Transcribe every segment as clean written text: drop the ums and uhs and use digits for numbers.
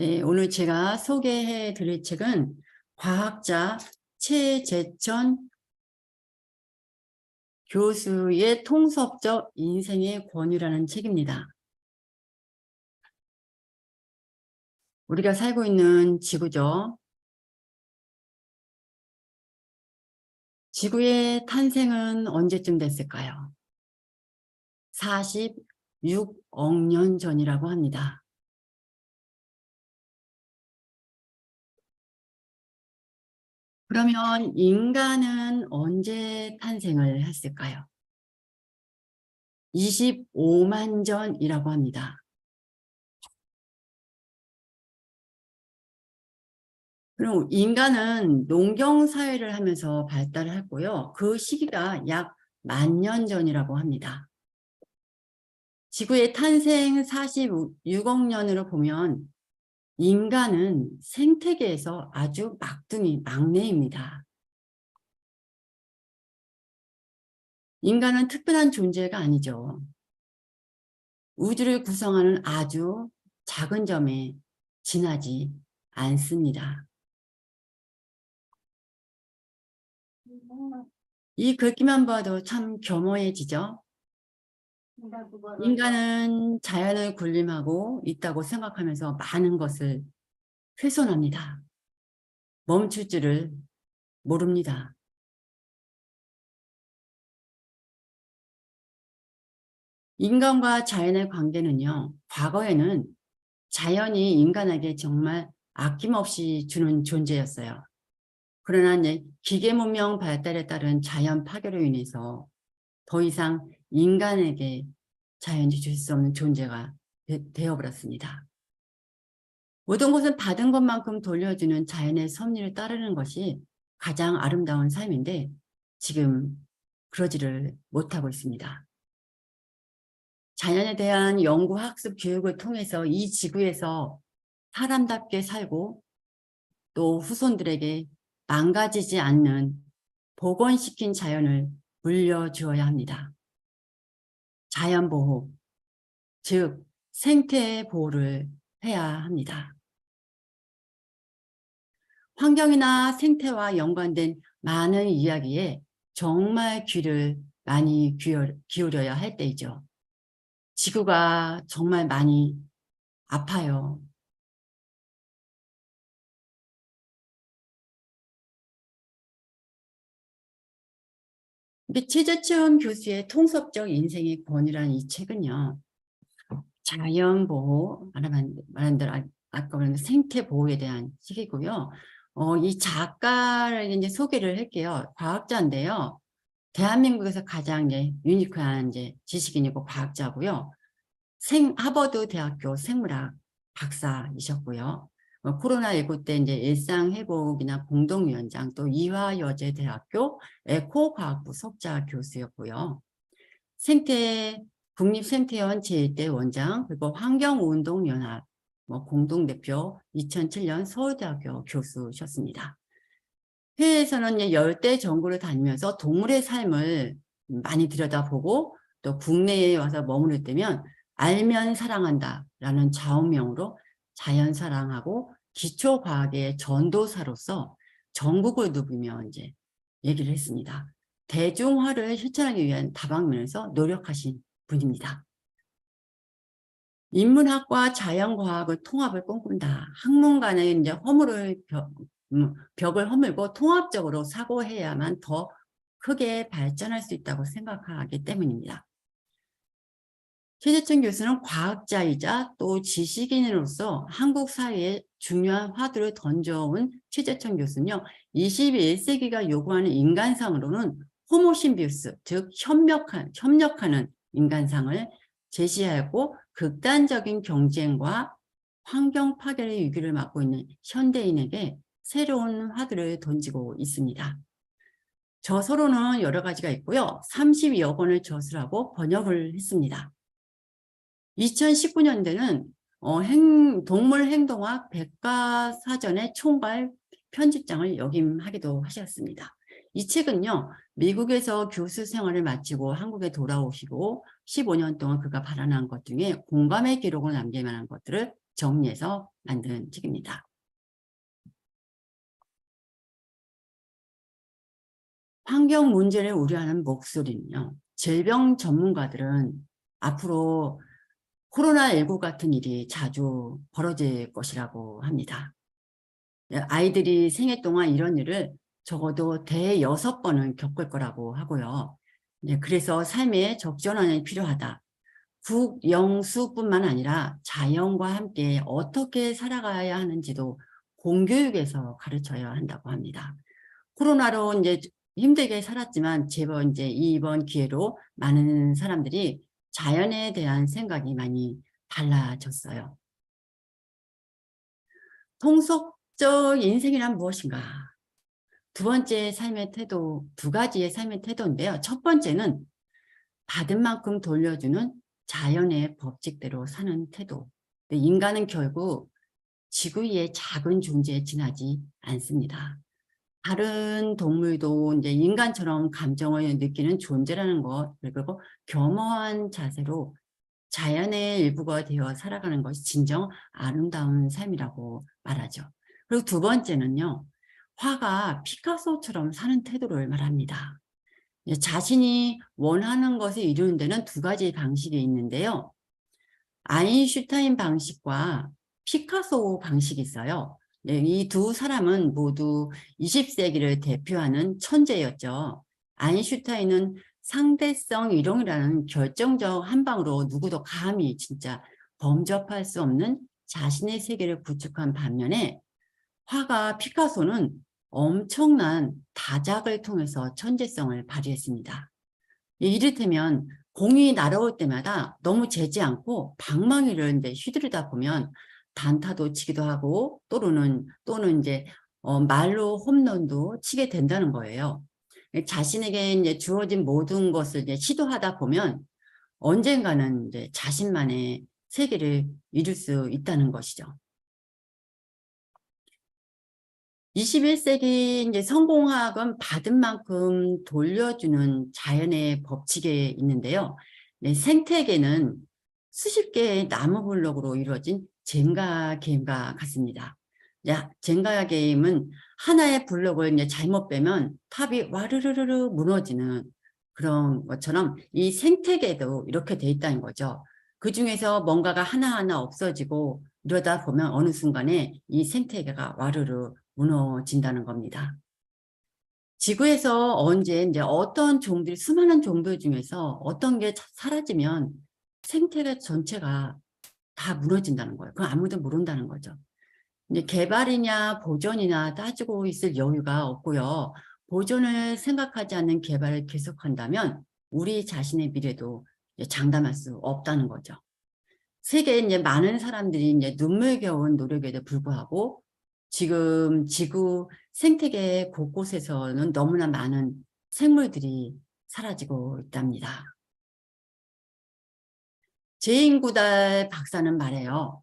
네, 오늘 제가 소개해 드릴 책은 과학자 최재천 교수의 통섭적 인생의 권위라는 책입니다. 우리가 살고 있는 지구죠. 지구의 탄생은 언제쯤 됐을까요? 46억 년 전이라고 합니다. 그러면 인간은 언제 탄생을 했을까요? 25만 전이라고 합니다. 그럼 인간은 농경사회를 하면서 발달을 했고요. 그 시기가 약 10,000년 전이라고 합니다. 지구의 탄생 46억 년으로 보면 인간은 생태계에서 아주 막내입니다. 인간은 특별한 존재가 아니죠. 우주를 구성하는 아주 작은 점에 지나지 않습니다. 이 글귀만 봐도 참 겸허해지죠. 인간은 자연을 군림하고 있다고 생각하면서 많은 것을 훼손합니다. 멈출 줄을 모릅니다. 인간과 자연의 관계는요, 과거에는 자연이 인간에게 정말 아낌없이 주는 존재였어요. 그러나 이제 기계 문명 발달에 따른 자연 파괴로 인해서 더 이상 인간에게 자연이 줄 수 없는 존재가 되어버렸습니다. 모든 것은 받은 것만큼 돌려주는 자연의 섭리를 따르는 것이 가장 아름다운 삶인데 지금 그러지를 못하고 있습니다. 자연에 대한 연구, 학습, 교육을 통해서 이 지구에서 사람답게 살고 또 후손들에게 망가지지 않는 복원시킨 자연을 물려주어야 합니다. 자연보호, 즉 생태 보호를 해야 합니다. 환경이나 생태와 연관된 많은 이야기에 정말 귀를 많이 기울여야 할 때이죠. 지구가 정말 많이 아파요. 근데 최재천 교수의 통섭적 인생의 권위라는 이 책은요. 자연보호, 말한 대로 아까 말한 생태보호에 대한 책이고요. 이 작가를 이제 소개를 할게요. 과학자인데요. 대한민국에서 가장 이제 유니크한 이제 지식인이고 과학자고요. 하버드 대학교 생물학 박사이셨고요. 코로나19 때 이제 일상회복이나 공동위원장 또 이화여제대학교 에코과학부 석자 교수였고요. 국립생태원 제1대 원장 그리고 환경운동연합 공동대표 2007년 서울대학교 교수셨습니다. 해외에서는 열대 전구를 다니면서 동물의 삶을 많이 들여다보고 또 국내에 와서 머무를 때면 알면 사랑한다라는 좌우명으로 자연사랑하고 기초과학의 전도사로서 전국을 누비며 이제 얘기를 했습니다. 대중화를 실천하기 위한 다방면에서 노력하신 분입니다. 인문학과 자연과학을 통합을 꿈꾼다. 학문간의 이제 벽을 허물고 통합적으로 사고해야만 더 크게 발전할 수 있다고 생각하기 때문입니다. 최재천 교수는 과학자이자 또 지식인으로서 한국 사회에 중요한 화두를 던져온 최재천 교수는요. 21세기가 요구하는 인간상으로는 호모신비우스, 즉 협력하는 인간상을 제시하였고 극단적인 경쟁과 환경 파괴의 위기를 맞고 있는 현대인에게 새로운 화두를 던지고 있습니다. 저서로는 여러 가지가 있고요. 32여 권을 저술하고 번역을 했습니다. 2019년대는 동물행동학 백과사전의 총괄 편집장을 역임하기도 하셨습니다. 이 책은요. 미국에서 교수 생활을 마치고 한국에 돌아오시고 15년 동안 그가 발언한 것 중에 공감의 기록을 남길 만한 것들을 정리해서 만든 책입니다. 환경 문제를 우려하는 목소리는요. 질병 전문가들은 앞으로 코로나19 같은 일이 자주 벌어질 것이라고 합니다. 아이들이 생애 동안 이런 일을 적어도 대여섯 번은 겪을 거라고 하고요. 그래서 삶의 적전환이 필요하다. 국영수뿐만 아니라 자연과 함께 어떻게 살아가야 하는지도 공교육에서 가르쳐야 한다고 합니다. 코로나로 이제 힘들게 살았지만 제법 이제 이번 기회로 많은 사람들이 자연에 대한 생각이 많이 달라졌어요. 통속적 인생이란 무엇인가? 두 번째 삶의 태도, 두 가지의 삶의 태도인데요. 첫 번째는 받은 만큼 돌려주는 자연의 법칙대로 사는 태도. 인간은 결국 지구 위의 작은 존재에 지나지 않습니다. 다른 동물도 이제 인간처럼 감정을 느끼는 존재라는 것, 그리고 겸허한 자세로 자연의 일부가 되어 살아가는 것이 진정 아름다운 삶이라고 말하죠. 그리고 두 번째는요, 화가 피카소처럼 사는 태도를 말합니다. 자신이 원하는 것을 이루는 데는 두 가지 방식이 있는데요. 아인슈타인 방식과 피카소 방식이 있어요. 이 두 사람은 모두 20세기를 대표하는 천재였죠. 아인슈타인은 상대성 이론이라는 결정적 한 방으로 누구도 감히 진짜 범접할 수 없는 자신의 세계를 구축한 반면에 화가 피카소는 엄청난 다작을 통해서 천재성을 발휘했습니다. 이를테면 공이 날아올 때마다 너무 재지 않고 방망이를 이제 휘두르다 보면 단타도 치기도 하고 또는 이제 말로 홈런도 치게 된다는 거예요. 자신에게 이제 주어진 모든 것을 이제 시도하다 보면 언젠가는 이제 자신만의 세계를 이룰 수 있다는 것이죠. 21세기 이제 성공학은 받은 만큼 돌려주는 자연의 법칙에 있는데요. 생태계는 수십 개의 나무 블록으로 이루어진 젠가 게임과 같습니다. 젠가 게임은 하나의 블록을 이제 잘못 빼면 탑이 와르르르 무너지는 그런 것처럼 이 생태계도 이렇게 돼 있다는 거죠. 그 중에서 뭔가가 하나하나 없어지고 이러다 보면 어느 순간에 이 생태계가 와르르 무너진다는 겁니다. 지구에서 언제 이제 어떤 종들, 수많은 종들 중에서 어떤 게 사라지면 생태계 전체가 다 무너진다는 거예요. 그건 아무도 모른다는 거죠. 이제 개발이냐 보존이냐 따지고 있을 여유가 없고요. 보존을 생각하지 않는 개발을 계속한다면 우리 자신의 미래도 장담할 수 없다는 거죠. 세계에 이제 많은 사람들이 이제 눈물겨운 노력에도 불구하고 지금 지구 생태계 곳곳에서는 너무나 많은 생물들이 사라지고 있답니다. 제인구달 박사는 말해요.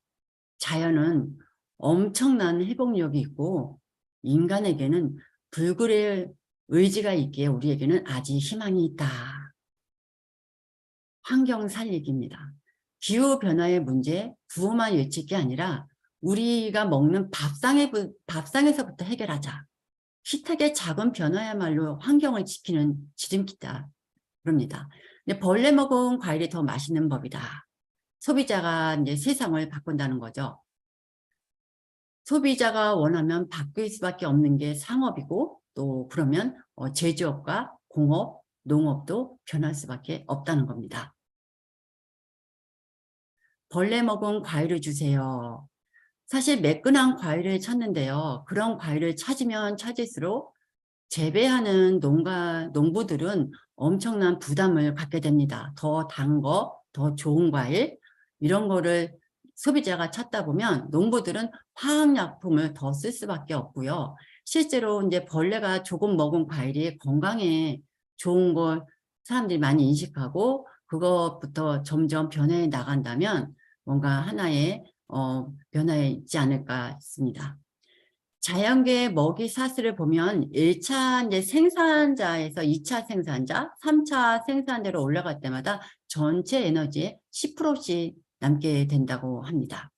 자연은 엄청난 회복력이 있고 인간에게는 불굴의 의지가 있기에 우리에게는 아직 희망이 있다. 환경 살리기입니다. 기후변화의 문제, 구호만 외칠 게 아니라 우리가 먹는 밥상에서부터 해결하자. 식탁의 작은 변화야말로 환경을 지키는 지름길이다. 그럽니다. 벌레 먹은 과일이 더 맛있는 법이다. 소비자가 이제 세상을 바꾼다는 거죠. 소비자가 원하면 바뀔 수밖에 없는 게 상업이고 또 그러면 제조업과 공업, 농업도 변할 수밖에 없다는 겁니다. 벌레 먹은 과일을 주세요. 사실 매끈한 과일을 찾는데요. 그런 과일을 찾으면 찾을수록 재배하는 농부들은 엄청난 부담을 갖게 됩니다. 더 단 거, 더 좋은 과일 이런 거를 소비자가 찾다 보면 농부들은 화학약품을 더 쓸 수밖에 없고요. 실제로 이제 벌레가 조금 먹은 과일이 건강에 좋은 걸 사람들이 많이 인식하고 그것부터 점점 변해 나간다면 뭔가 하나의 변화에 있지 않을까 싶습니다. 자연계의 먹이 사슬을 보면 1차 이제 생산자에서 2차 생산자, 3차 생산대로 올라갈 때마다 전체 에너지의 10%씩 남게 된다고 합니다.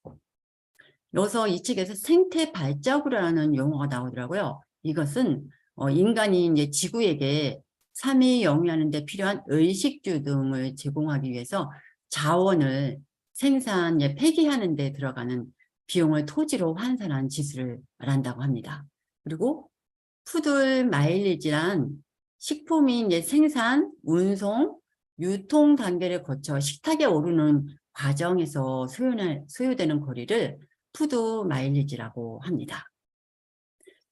여기서 이 책에서 생태 발자국이라는 용어가 나오더라고요. 이것은 인간이 이제 지구에게 삶이 영위하는 데 필요한 의식주 등을 제공하기 위해서 자원을 생산, 폐기하는 데 들어가는 비용을 토지로 환산한 지수를 말한다고 합니다. 그리고 푸드 마일리지란 식품이 이제 생산, 운송, 유통 단계를 거쳐 식탁에 오르는 과정에서 소요되는 거리를 푸드 마일리지라고 합니다.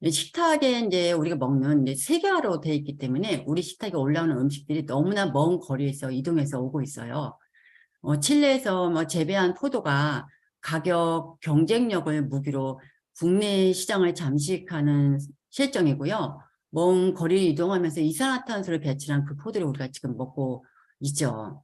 식탁에 이제 우리가 먹는 이제 세계화로 되어 있기 때문에 우리 식탁에 올라오는 음식들이 너무나 먼 거리에서 이동해서 오고 있어요. 칠레에서 재배한 포도가 가격 경쟁력을 무기로 국내 시장을 잠식하는 실정이고요. 먼 거리를 이동하면서 이산화탄소를 배출한 그 포도를 우리가 지금 먹고 있죠.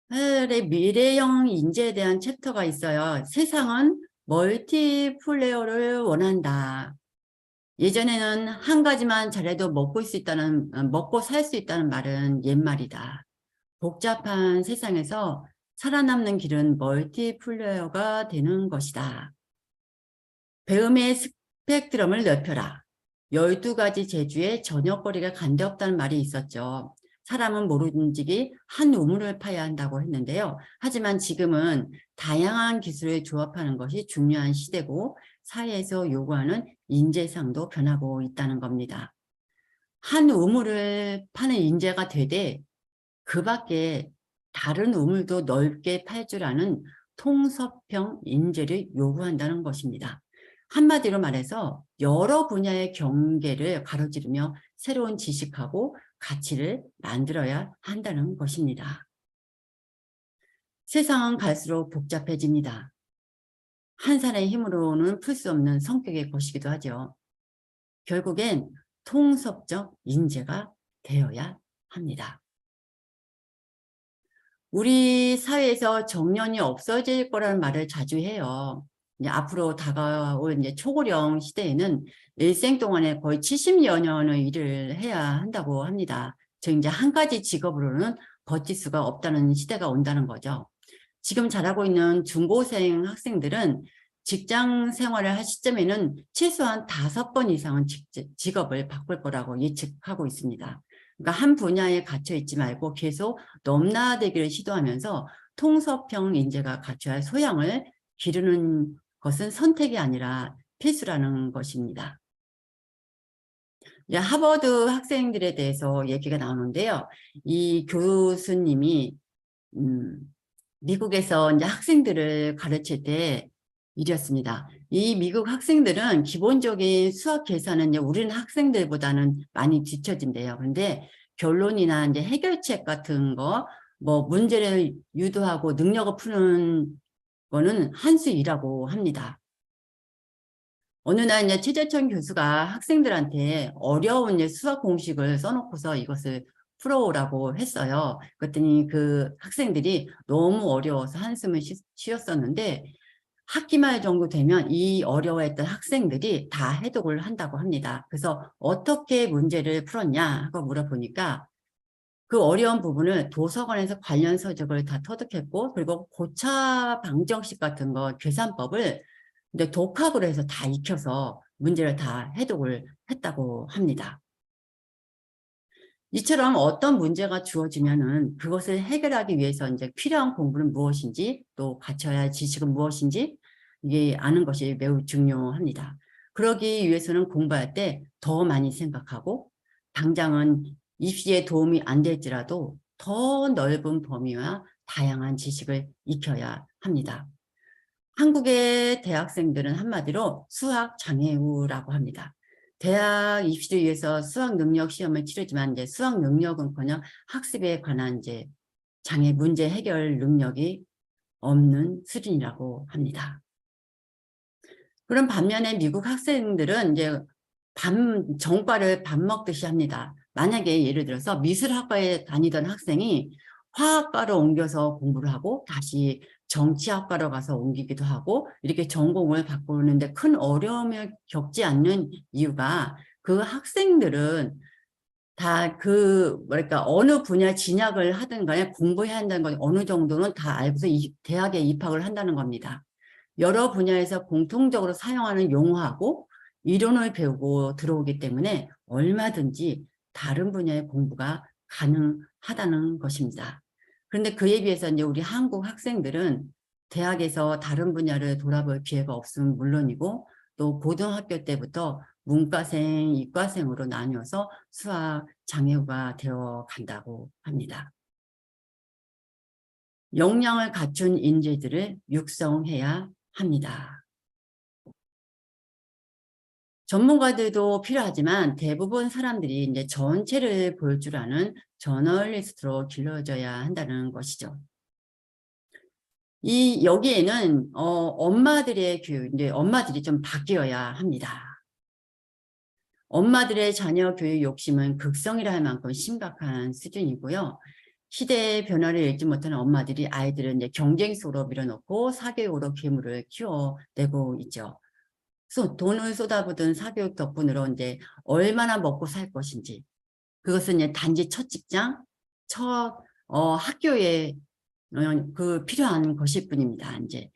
미래형 인재에 대한 챕터가 있어요. 세상은 멀티플레이어를 원한다. 예전에는 한 가지만 잘해도 먹고 살 수 있다는 말은 옛말이다. 복잡한 세상에서 살아남는 길은 멀티플레이어가 되는 것이다. 배움의 스펙트럼을 넓혀라. 12가지 재주에 저녁거리가 간데없다는 말이 있었죠. 사람은 모르는지기 한 우물을 파야 한다고 했는데요. 하지만 지금은 다양한 기술을 조합하는 것이 중요한 시대고 사회에서 요구하는 인재상도 변하고 있다는 겁니다. 한 우물을 파는 인재가 되되 그 밖에 다른 우물도 넓게 팔 줄 아는 통섭형 인재를 요구한다는 것입니다. 한마디로 말해서 여러 분야의 경계를 가로지르며 새로운 지식하고 가치를 만들어야 한다는 것입니다. 세상은 갈수록 복잡해집니다. 한 사람의 힘으로는 풀 수 없는 성격의 것이기도 하죠. 결국엔 통섭적 인재가 되어야 합니다. 우리 사회에서 정년이 없어질 거라는 말을 자주 해요. 이제 앞으로 다가올 이제 초고령 시대에는 일생 동안에 거의 70여 년의 일을 해야 한다고 합니다. 즉 이제 한 가지 직업으로는 버틸 수가 없다는 시대가 온다는 거죠. 지금 자라고 있는 중고생 학생들은 직장 생활을 할 시점에는 최소한 5번 이상은 직업을 바꿀 거라고 예측하고 있습니다. 그러니까 한 분야에 갇혀 있지 말고 계속 넘나들기를 시도하면서 통섭형 인재가 갖춰야 할 소양을 기르는 것은 선택이 아니라 필수라는 것입니다. 하버드 학생들에 대해서 얘기가 나오는데요. 이 교수님이 미국에서 이제 학생들을 가르칠 때 일이었습니다. 이 미국 학생들은 기본적인 수학 계산은 이제 우리는 학생들보다는 많이 뒤처진대요. 그런데 결론이나 이제 해결책 같은 거, 문제를 유도하고 능력을 푸는 거는 한 수 일하고 합니다. 어느 날 이제 최재천 교수가 학생들한테 어려운 이제 수학 공식을 써놓고서 이것을 풀어오라고 했어요. 그랬더니 그 학생들이 너무 어려워서 한숨을 쉬었었는데 학기 말 정도 되면 이 어려워했던 학생들이 다 해독을 한다고 합니다. 그래서 어떻게 문제를 풀었냐 하고 물어보니까 그 어려운 부분을 도서관에서 관련 서적을 다 터득했고 그리고 고차 방정식 같은 거 계산법을 근데 독학으로 해서 다 익혀서 문제를 다 해독을 했다고 합니다. 이처럼 어떤 문제가 주어지면은 그것을 해결하기 위해서 이제 필요한 공부는 무엇인지 또 갖춰야 할 지식은 무엇인지 이게 아는 것이 매우 중요합니다. 그러기 위해서는 공부할 때 더 많이 생각하고 당장은 입시에 도움이 안 될지라도 더 넓은 범위와 다양한 지식을 익혀야 합니다. 한국의 대학생들은 한마디로 수학 장애우라고 합니다. 대학 입시를 위해서 수학 능력 시험을 치르지만 이제 수학 능력은커녕 학습에 관한 이제 장애 문제 해결 능력이 없는 수준이라고 합니다. 그런 반면에 미국 학생들은 이제 정과를 밥 먹듯이 합니다. 만약에 예를 들어서 미술학과에 다니던 학생이 화학과로 옮겨서 공부를 하고 다시 정치학과로 가서 옮기기도 하고 이렇게 전공을 바꾸는데 큰 어려움을 겪지 않는 이유가 그 학생들은 다 그 뭐랄까 어느 분야 진학을 하든 간에 공부해야 한다는 건 어느 정도는 다 알고서 대학에 입학을 한다는 겁니다. 여러 분야에서 공통적으로 사용하는 용어하고 이론을 배우고 들어오기 때문에 얼마든지 다른 분야의 공부가 가능하다는 것입니다. 그런데 그에 비해서 이제 우리 한국 학생들은 대학에서 다른 분야를 돌아볼 기회가 없으면 물론이고 또 고등학교 때부터 문과생, 이과생으로 나뉘어서 수학 장애우가 되어 간다고 합니다. 역량을 갖춘 인재들을 육성해야 합니다. 전문가들도 필요하지만 대부분 사람들이 이제 전체를 볼 줄 아는 저널리스트로 길러져야 한다는 것이죠. 여기에는 엄마들의 교육, 이제 엄마들이 좀 바뀌어야 합니다. 엄마들의 자녀 교육 욕심은 극성이라 할 만큼 심각한 수준이고요. 시대의 변화를 읽지 못하는 엄마들이 아이들을 이제 경쟁 속으로 밀어넣고 사교육으로 괴물을 키워내고 있죠. 돈을 쏟아부은 사교육 덕분으로 이제 얼마나 먹고 살 것인지, 그것은 이제 단지 첫 직장, 첫 학교에 필요한 것일 뿐입니다. 이제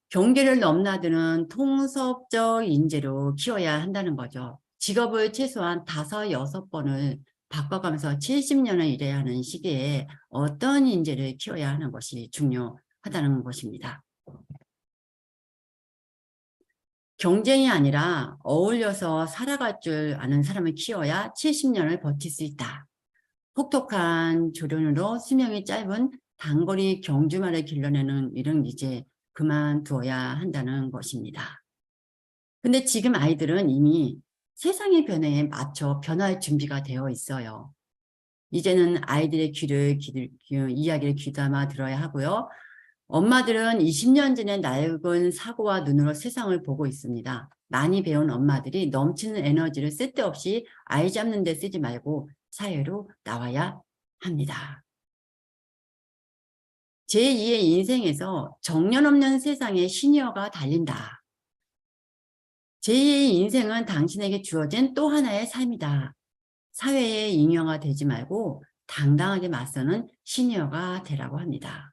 경계를 넘나드는 통섭적 인재로 키워야 한다는 거죠. 직업을 최소한 5, 6번을 바꿔가면서 70년을 일해야 하는 시기에 어떤 인재를 키워야 하는 것이 중요하다는 것입니다. 경쟁이 아니라 어울려서 살아갈 줄 아는 사람을 키워야 70년을 버틸 수 있다. 혹독한 조련으로 수명이 짧은 단거리 경주마를 길러내는 일은 이제 그만두어야 한다는 것입니다. 근데 지금 아이들은 이미 세상의 변화에 맞춰 변화할 준비가 되어 있어요. 이제는 아이들의 이야기를 귀담아 들어야 하고요. 엄마들은 20년 전에 낡은 사고와 눈으로 세상을 보고 있습니다. 많이 배운 엄마들이 넘치는 에너지를 쓸데없이 아이 잡는 데 쓰지 말고 사회로 나와야 합니다. 제2의 인생에서 정년 없는 세상에 시니어가 달린다. 제2의 인생은 당신에게 주어진 또 하나의 삶이다. 사회의 잉여가 되지 말고 당당하게 맞서는 시니어가 되라고 합니다.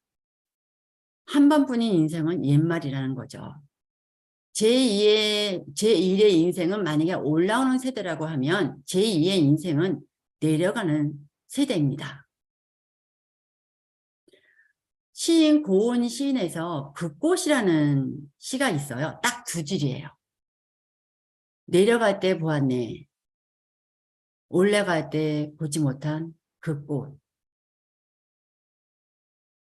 한 번뿐인 인생은 옛말이라는 거죠. 제1의 인생은 만약에 올라오는 세대라고 하면 제2의 인생은 내려가는 세대입니다. 시인 고은 시인에서 그 꽃이라는 시가 있어요. 딱 2줄이에요. 내려갈 때 보았네. 올라갈 때 보지 못한 그 꽃.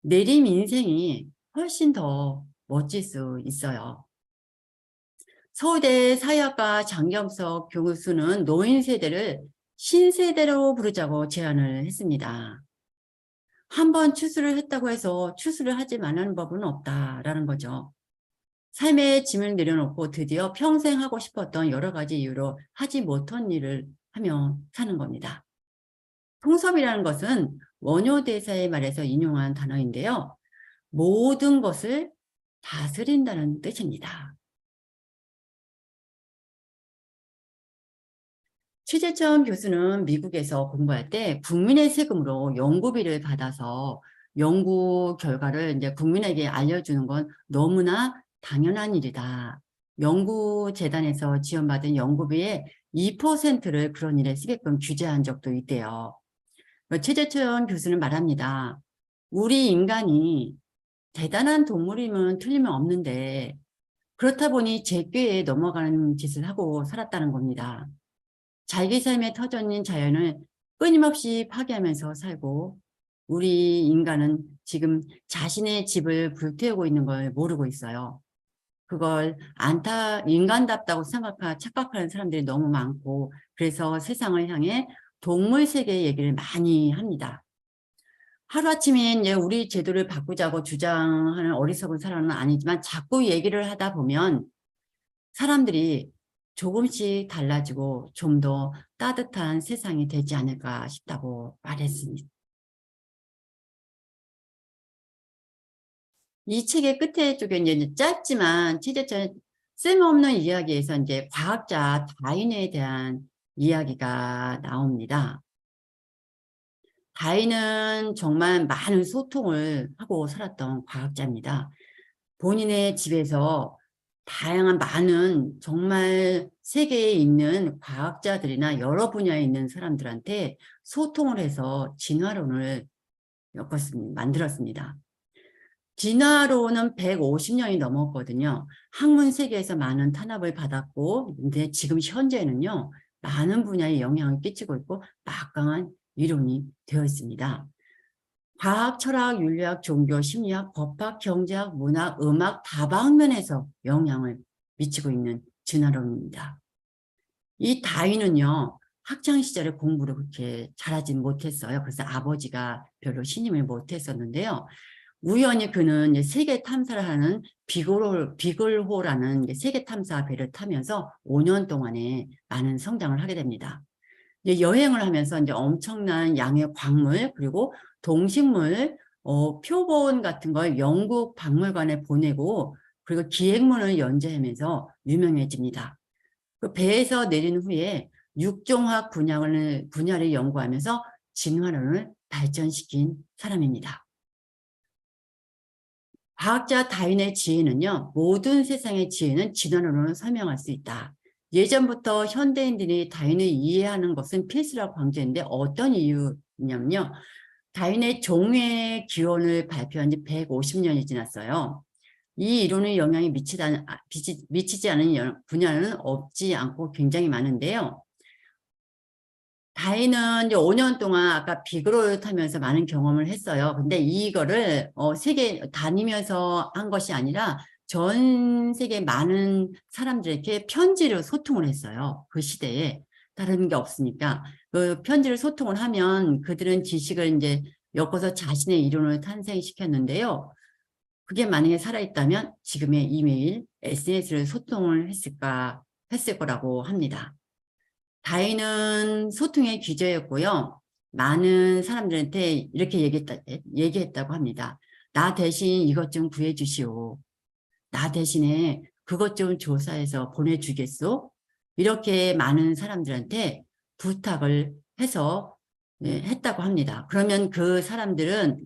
내림 인생이 훨씬 더 멋질 수 있어요. 서울대 사회학과 장경석 교수는 노인 세대를 신세대로 부르자고 제안을 했습니다. 한번 추수를 했다고 해서 추수를 하지 말라는 법은 없다라는 거죠. 삶의 짐을 내려놓고 드디어 평생 하고 싶었던 여러 가지 이유로 하지 못한 일을 하며 사는 겁니다. 통섭이라는 것은 원효대사의 말에서 인용한 단어인데요. 모든 것을 다스린다는 뜻입니다. 최재천 교수는 미국에서 공부할 때 국민의 세금으로 연구비를 받아서 연구 결과를 이제 국민에게 알려주는 건 너무나 당연한 일이다. 연구재단에서 지원받은 연구비의 2%를 그런 일에 쓰게끔 규제한 적도 있대요. 최재천 교수는 말합니다. 우리 인간이 대단한 동물이면 틀림은 없는데 그렇다 보니 제꾀에 넘어가는 짓을 하고 살았다는 겁니다. 자기 삶의 터전인 자연을 끊임없이 파괴하면서 살고 우리 인간은 지금 자신의 집을 불태우고 있는 걸 모르고 있어요. 그걸 인간답다고 착각하는 사람들이 너무 많고 그래서 세상을 향해 동물 세계 얘기를 많이 합니다. 하루아침에 이제 우리 제도를 바꾸자고 주장하는 어리석은 사람은 아니지만 자꾸 얘기를 하다 보면 사람들이 조금씩 달라지고 좀 더 따뜻한 세상이 되지 않을까 싶다고 말했습니다. 이 책의 끝에 쪽에 이제 짧지만 최재천 쓸모없는 이야기에서 이제 과학자 다윈에 대한 이야기가 나옵니다. 다윈은 정말 많은 소통을 하고 살았던 과학자입니다. 본인의 집에서 다양한 많은 정말 세계에 있는 과학자들이나 여러 분야에 있는 사람들한테 소통을 해서 진화론을 만들었습니다. 진화론은 150년이 넘었거든요. 학문 세계에서 많은 탄압을 받았고, 근데 지금 현재는요, 많은 분야에 영향을 끼치고 있고, 막강한 이론이 되어 있습니다. 과학, 철학, 윤리학, 종교, 심리학, 법학, 경제학, 문학, 음악 다방면에서 영향을 미치고 있는 진화론입니다. 이 다윈은요, 학창 시절에 공부를 그렇게 잘하진 못했어요. 그래서 아버지가 별로 신임을 못했었는데요. 우연히 그는 세계 탐사를 하는 비글호라는 세계 탐사 배를 타면서 5년 동안에 많은 성장을 하게 됩니다. 여행을 하면서 이제 엄청난 양의 광물 그리고 동식물, 표본 같은 걸 영국 박물관에 보내고 그리고 기획문을 연재하면서 유명해집니다. 그 배에서 내린 후에 육종학 분야를 연구하면서 진화론을 발전시킨 사람입니다. 과학자 다윈의 지혜는요, 모든 세상의 지혜는 진화론으로 설명할 수 있다. 예전부터 현대인들이 다윈을 이해하는 것은 필수라고 강조했는데 어떤 이유냐면요. 다윈의 종의 기원을 발표한 지 150년이 지났어요. 이 이론의 영향이 미치지 않은 분야는 없지 않고 굉장히 많은데요. 다이는 이제 5년 동안 아까 비그로를 타면서 많은 경험을 했어요. 근데 이거를 세계 다니면서 한 것이 아니라 전 세계 많은 사람들에게 편지로 소통을 했어요. 그 시대에 다른 게 없으니까 그 편지를 소통을 하면 그들은 지식을 이제 엮어서 자신의 이론을 탄생시켰는데요. 그게 만약에 살아있다면 지금의 이메일, SNS를 소통을 했을 거라고 합니다. 다윈은 소통의 귀재였고요. 많은 사람들한테 이렇게 얘기했다고 합니다. 나 대신 이것 좀 구해주시오. 나 대신에 그것 좀 조사해서 보내주겠소? 이렇게 많은 사람들한테 부탁을 해서 했다고 합니다. 그러면 그 사람들은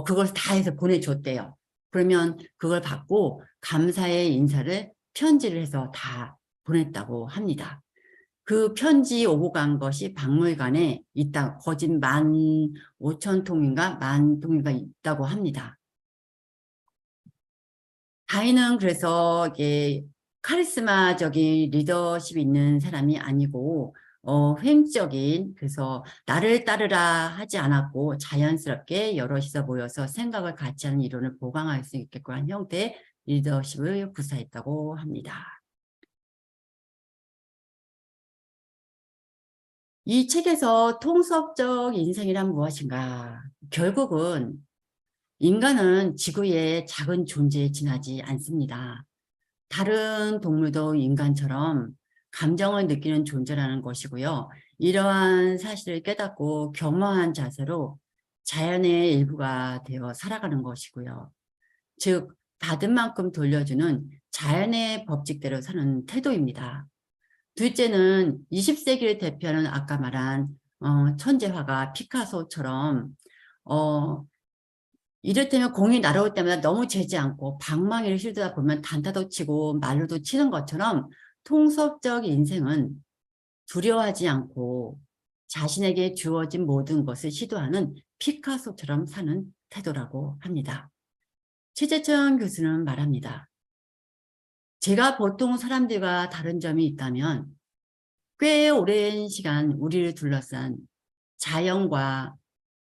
그걸 다 해서 보내줬대요. 그러면 그걸 받고 감사의 인사를 편지를 해서 다 보냈다고 합니다. 그 편지 오고 간 것이 박물관에 있다. 거짓 15,000통인가 10,000통인가 있다고 합니다. 다인은 그래서 이게 카리스마적인 리더십 있는 사람이 아니고 횡적인 그래서 나를 따르라 하지 않았고 자연스럽게 여럿이서 모여서 생각을 같이 하는 이론을 보강할 수 있게끔 한 형태의 리더십을 구사했다고 합니다. 이 책에서 통섭적 인생이란 무엇인가? 결국은 인간은 지구의 작은 존재에 지나지 않습니다. 다른 동물도 인간처럼 감정을 느끼는 존재라는 것이고요. 이러한 사실을 깨닫고 겸허한 자세로 자연의 일부가 되어 살아가는 것이고요. 즉, 받은 만큼 돌려주는 자연의 법칙대로 사는 태도입니다. 둘째는 20세기를 대표하는 아까 말한 천재화가 피카소처럼 이를테면 공이 날아올 때마다 너무 재지 않고 방망이를 휘두르다 보면 단타도 치고 말로도 치는 것처럼 통섭적 인생은 두려워하지 않고 자신에게 주어진 모든 것을 시도하는 피카소처럼 사는 태도라고 합니다. 최재천 교수는 말합니다. 제가 보통 사람들과 다른 점이 있다면 꽤 오랜 시간 우리를 둘러싼 자연과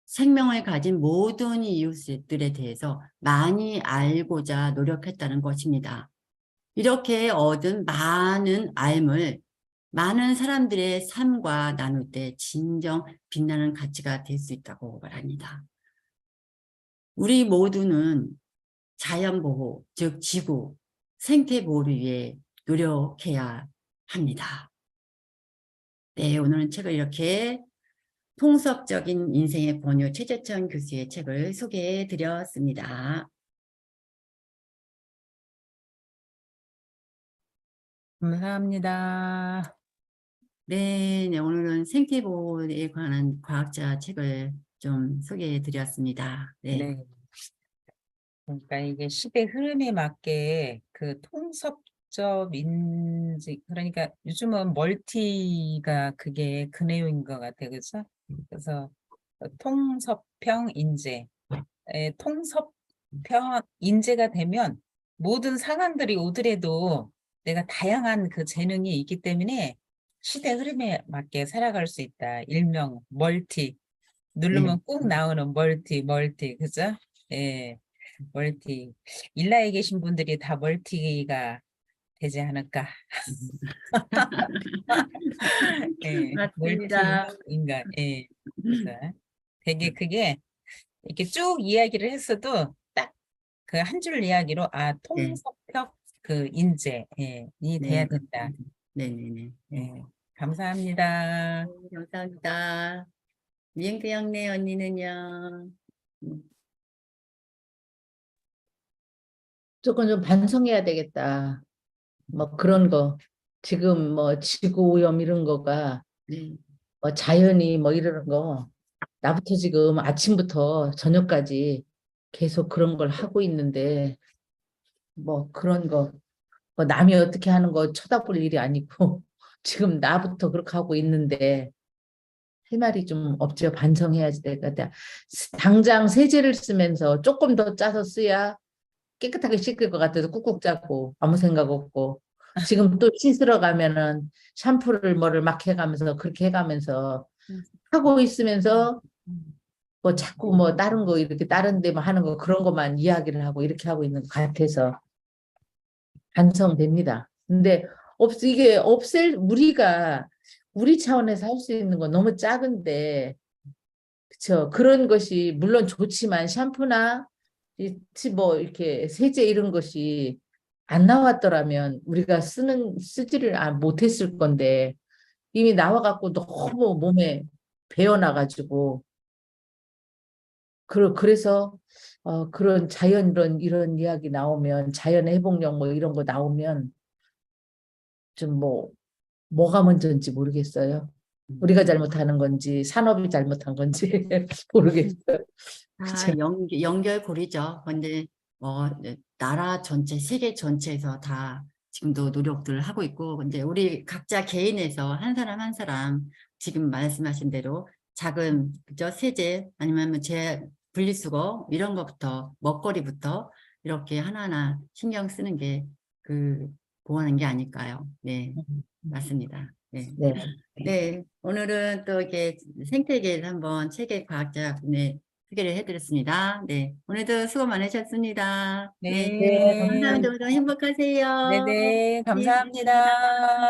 생명을 가진 모든 이웃들에 대해서 많이 알고자 노력했다는 것입니다. 이렇게 얻은 많은 알을 많은 사람들의 삶과 나눌 때 진정 빛나는 가치가 될 수 있다고 말합니다. 우리 모두는 자연보호, 즉 지구, 생태보호를 위해 노력해야 합니다. 네, 오늘은 책을 이렇게 통섭적인 인생의 권유 최재천 교수의 책을 소개해 드렸습니다. 감사합니다. 네, 오늘은 생태보호에 관한 과학자 책을 좀 좀 소개해 드렸습니다. 네. 네. 그러니까 이게 시대 흐름에 맞게 그 통섭적 인지, 그러니까 요즘은 멀티가 그게 그 내용인 것 같아요. 그래서 통섭형 인재, 통섭형 인재가 되면 모든 상황들이 오더라도 내가 다양한 그 재능이 있기 때문에 시대 흐름에 맞게 살아갈 수 있다. 일명 멀티. 네. 누르면 꾹 나오는 멀티, 그죠? 예, 멀티. 일라에 계신 분들이 다 멀티가 되지 않을까? 예, 멀티 맞습니다. 인간. 예, 그래서 되게 그게 이렇게 쭉 이야기를 했어도 딱 그 한 줄 이야기로 네. 통섭형 그 인재, 예, 이 돼야 네. 된다. 맞습니다. 네네네. 네. 예, 감사합니다. 감사합니다. 미행크 형네 언니는요. 음, 조금 좀 반성해야 되겠다. 뭐 그런 거. 지금 뭐 지구 오염 이런 거가 네. 뭐 자연이 뭐 이러는 거 나부터 지금 아침부터 저녁까지 계속 그런 걸 하고 있는데 뭐 그런 거 뭐 남이 어떻게 하는 거 쳐다볼 일이 아니고 지금 나부터 그렇게 하고 있는데 할 말이 좀 없죠. 반성해야 될 것 같아. 당장 세제를 쓰면서 조금 더 짜서 써야 깨끗하게 씻을 것 같아서 꾹꾹 짜고 아무 생각 없고 지금 또 씻으러 가면은 샴푸를 뭐를 막 해가면서 그렇게 해가면서 하고 있으면서 뭐 자꾸 뭐 다른 거 이렇게 다른 데만 하는 거 그런 것만 이야기를 하고 이렇게 하고 있는 것 같아서 반성됩니다. 근데 이게 우리가 우리 차원에서 할 수 있는 건 너무 작은데 그쵸. 그런 것이 물론 좋지만 샴푸나 뭐 이렇게 세제 이런 것이 안 나왔더라면 우리가 쓰지를 못했을 건데 이미 나와갖고 너무 몸에 배어나가지고 그래서 그런 자연 이런 이야기 나오면 자연 회복력 뭐 이런 거 나오면 좀 뭐가 먼저인지 모르겠어요. 우리가 잘못하는 건지 산업이 잘못한 건지 모르겠어요. 그죠? 다 연결고리죠. 근데 네, 나라 전체, 세계 전체에서 다 지금도 노력들을 하고 있고, 근데 우리 각자 개인에서 한 사람 한 사람 지금 말씀하신 대로 작은 그죠 세제 아니면 제 분리수거 이런 것부터 먹거리부터 이렇게 하나하나 신경 쓰는 게 그 보호하는 게 아닐까요? 네, 맞습니다. 네. 네. 네, 오늘은 또 이렇게 생태계를 한번 세계 과학자분의 소개를 해드렸습니다. 네, 오늘도 수고 많으셨습니다. 네, 네, 네, 감사합니다. 감사합니다. 오늘 행복하세요. 네네, 네, 감사합니다. 감사합니다.